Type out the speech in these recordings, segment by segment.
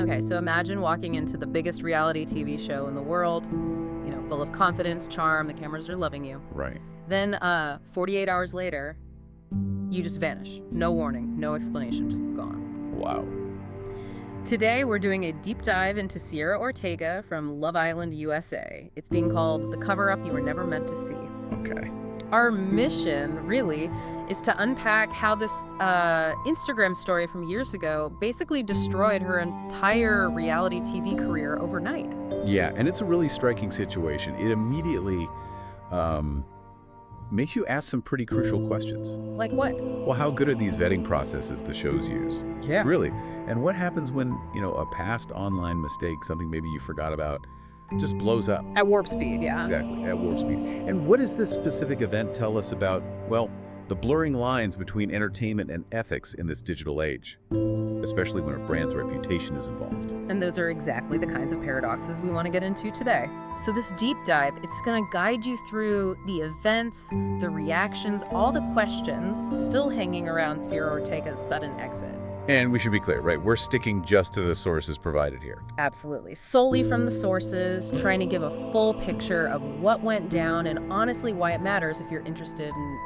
Okay, so imagine walking into the biggest reality TV show in the world, full of confidence, charm, the cameras are loving you. Right. Then, 48 hours later, you just vanish. No warning, no explanation, just gone. Wow. Today, we're doing a deep dive into Cierra Ortega from Love Island, USA. It's being called The Cover-Up You Were Never Meant to See. Okay. Our mission, really, is to unpack how this Instagram story from years ago basically destroyed her entire reality TV career overnight. Yeah, and it's a really striking situation. It immediately makes you ask some pretty crucial questions. Like what? Well, how good are these vetting processes the shows use? Yeah. Really? And what happens when, a past online mistake, something maybe you forgot about, just blows up? At warp speed, yeah. Exactly, at warp speed. And what does this specific event tell us about, well, the blurring lines between entertainment and ethics in this digital age, especially when a brand's reputation is involved? And those are exactly the kinds of paradoxes we want to get into today. So this deep dive, it's going to guide you through the events, the reactions, all the questions still hanging around Cierra Ortega's sudden exit. And we should be clear, right? We're sticking just to the sources provided here. Absolutely. Solely from the sources, trying to give a full picture of what went down and honestly why it matters if you're interested in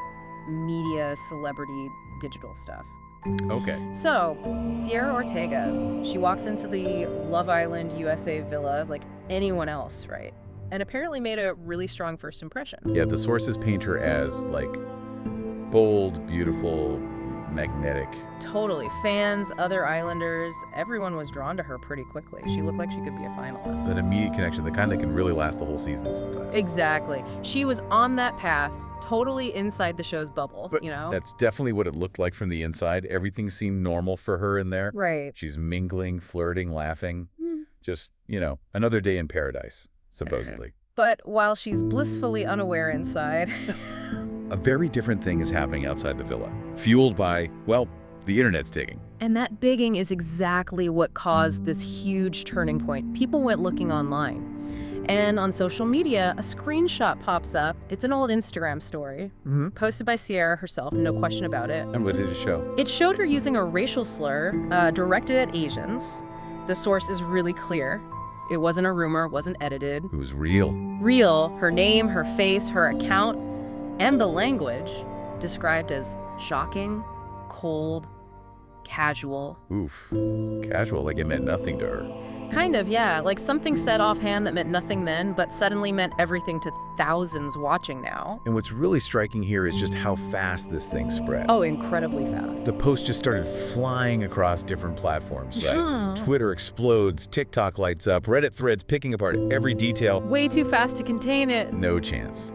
media, celebrity, digital stuff. Okay. So, Cierra Ortega, she walks into the Love Island, USA villa like anyone else, right? And apparently made a really strong first impression. Yeah, the sources paint her as, bold, beautiful, magnetic. Totally. Fans, other islanders, everyone was drawn to her pretty quickly. She looked like she could be a finalist. An immediate connection, the kind that can really last the whole season sometimes. Exactly. She was on that path, totally inside the show's bubble, But that's definitely what it looked like from the inside. Everything seemed normal for her in there. Right. She's mingling, flirting, laughing. Just, another day in paradise, supposedly. But while she's blissfully unaware inside... A very different thing is happening outside the villa, fueled by, well, the internet's digging. And that bigging is exactly what caused this huge turning point. People went looking online. And on social media, a screenshot pops up. It's an old Instagram story, posted by Cierra herself, no question about it. And what did it show? It showed her using a racial slur directed at Asians. The source is really clear. It wasn't a rumor, wasn't edited. It was real. Real. Her name, her face, her account, and the language described as shocking, cold, casual. Oof. Casual, like it meant nothing to her. Kind of, yeah. Like something said offhand that meant nothing then, but suddenly meant everything to thousands watching now. And what's really striking here is just how fast this thing spread. Oh, incredibly fast. The post just started flying across different platforms, right? Yeah. Twitter explodes, TikTok lights up, Reddit threads picking apart every detail. Way too fast to contain it. No chance.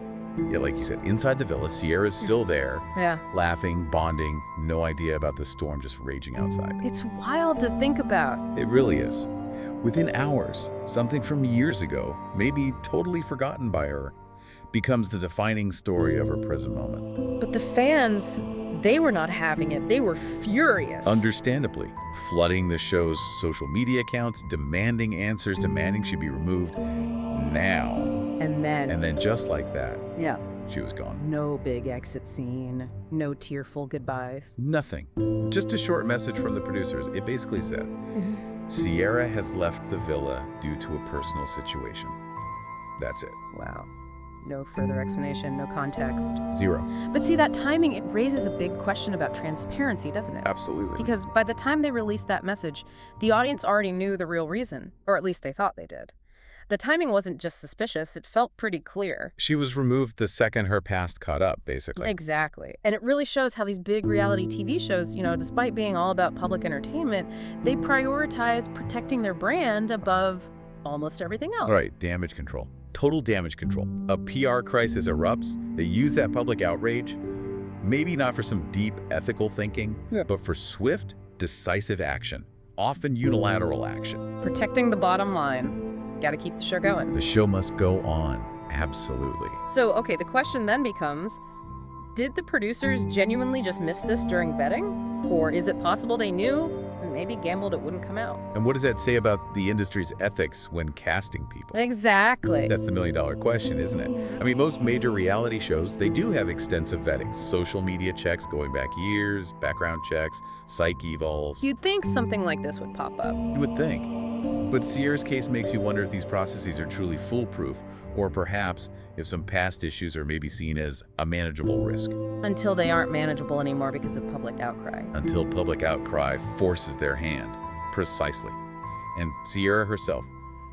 Yeah, like you said, inside the villa, Cierra's still there, Yeah. laughing, bonding, no idea about the storm just raging outside. It's wild to think about. It really is. Within hours, something from years ago, maybe totally forgotten by her, becomes the defining story of her present moment. But the fans, they were not having it. They were furious. Understandably, flooding the show's social media accounts, demanding answers, demanding she be removed now. And then just like that, yeah, she was gone. no big exit scene, no tearful goodbyes. Nothing. Just a short message from the producers. It basically said, Cierra has left the villa due to a personal situation. That's it. Wow. No further explanation, no context. Zero. But see, that timing, it raises a big question about transparency, doesn't it? Absolutely. Because by the time they released that message, the audience already knew the real reason, or at least they thought they did. The timing wasn't just suspicious, it felt pretty clear. She was removed the second her past caught up, basically. Exactly. And it really shows how these big reality TV shows, despite being all about public entertainment, they prioritize protecting their brand above almost everything else. Right, damage control. Total damage control. A PR crisis erupts, they use that public outrage, maybe not for some deep ethical thinking, but for swift, decisive action, often unilateral action. Protecting the bottom line. Got to keep the show going. The show must go on, absolutely. So, okay, the question then becomes, did the producers genuinely just miss this during vetting? Or is it possible they knew, maybe gambled it wouldn't come out. And what does that say about the industry's ethics when casting people? Exactly. That's the million-dollar question, isn't it? I mean, most major reality shows, they do have extensive vetting, social media checks going back years, background checks, psych evals. You'd think something like this would pop up. You would think. But Cierra's case makes you wonder if these processes are truly foolproof, or perhaps if some past issues are maybe seen as a manageable risk. Until they aren't manageable anymore because of public outcry. Until public outcry forces their hand. Precisely. And Cierra herself,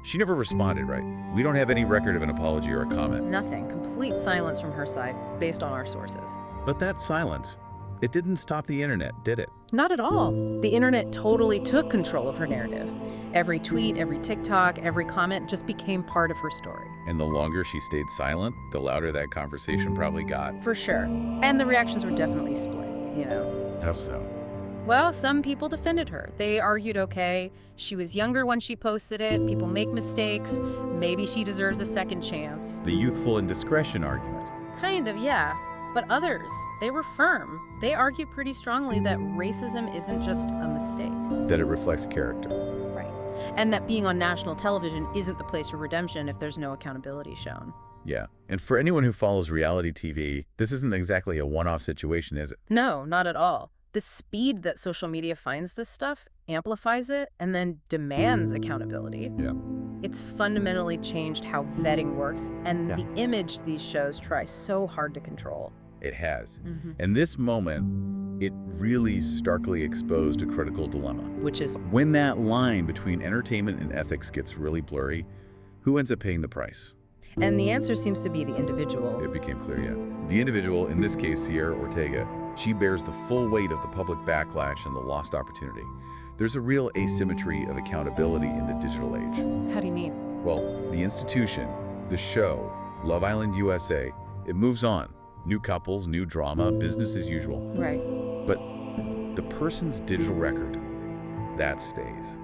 she never responded, right? We don't have any record of an apology or a comment. Nothing. Complete silence from her side, based on our sources. But that silence, it didn't stop the internet, did it? Not at all. The internet totally took control of her narrative. Every tweet, every TikTok, every comment just became part of her story. And the longer she stayed silent, the louder that conversation probably got. For sure. And the reactions were definitely split, you know. How so? Well, some people defended her. They argued, okay, she was younger when she posted it, people make mistakes, maybe she deserves a second chance. The youthful indiscretion argument. Kind of, yeah. But others, they were firm. They argue pretty strongly that racism isn't just a mistake. That it reflects character. Right. And that being on national television isn't the place for redemption if there's no accountability shown. Yeah. And for anyone who follows reality TV, this isn't exactly a one-off situation, is it? No, not at all. The speed that social media finds this stuff, amplifies it, and then demands accountability. Yeah. It's fundamentally changed how vetting works and the image these shows try so hard to control. It has. And this moment, it really starkly exposed a critical dilemma. Which is, When that line between entertainment and ethics gets really blurry, who ends up paying the price? and the answer seems to be the individual. It became clear, yeah. The individual, in this case Cierra Ortega, she bears the full weight of the public backlash and the lost opportunity. There's a real asymmetry of accountability in the digital age. How do you mean? Well, the institution, the show, Love Island USA, it moves on. New couples, new drama, business as usual. Right. But the person's digital record, that stays.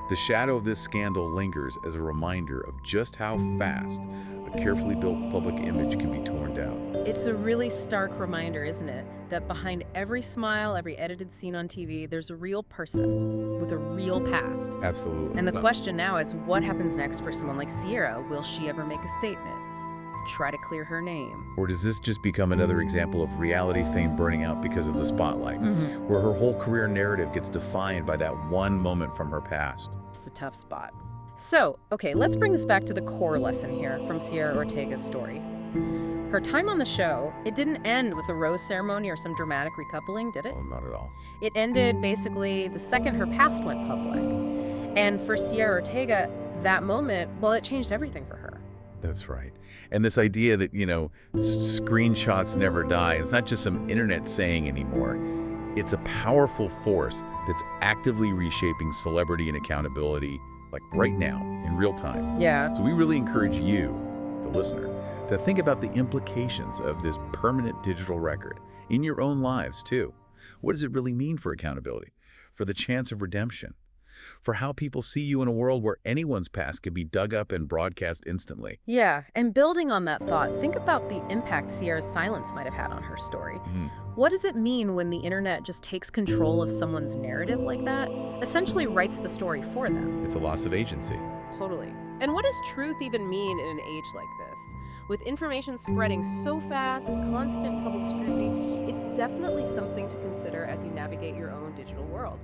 The shadow of this scandal lingers as a reminder of just how fast a carefully built public image can be torn down. It's a really stark reminder, isn't it? That behind every smile, every edited scene on TV, there's a real person with a real past. Absolutely. And the question now is, what happens next for someone like Cierra? Will she ever make a statement? Try to clear her name? Or does this just become another example of reality fame burning out because of the spotlight, where her whole career narrative gets defined by that one moment from her past? It's a tough spot. So, okay, let's bring this back to the core lesson here from Cierra Ortega's story. Her time on the show, it didn't end with a rose ceremony or some dramatic recoupling, did it? Oh, not at all. It ended basically the second her past went public. And for Cierra Ortega, that moment, well, it changed everything for her. That's right. And this idea that, screenshots never die, it's not just some internet saying anymore. It's a powerful force that's actively reshaping celebrity and accountability, like right now, in real time. Yeah. So we really encourage you, the listener, to think about the implications of this permanent digital record in your own lives, too. What does it really mean for accountability, for the chance of redemption, for how people see you in a world where anyone's past can be dug up and broadcast instantly? Yeah, and building on that thought, think about the impact Cierra's silence might have had on her story. What does it mean when the internet just takes control of someone's narrative like that? Essentially writes the story for them. It's a loss of agency. Totally. And what does truth even mean in an age like this? With information spreading so fast, constant public scrutiny, it's definitely something to consider as you navigate your own digital world.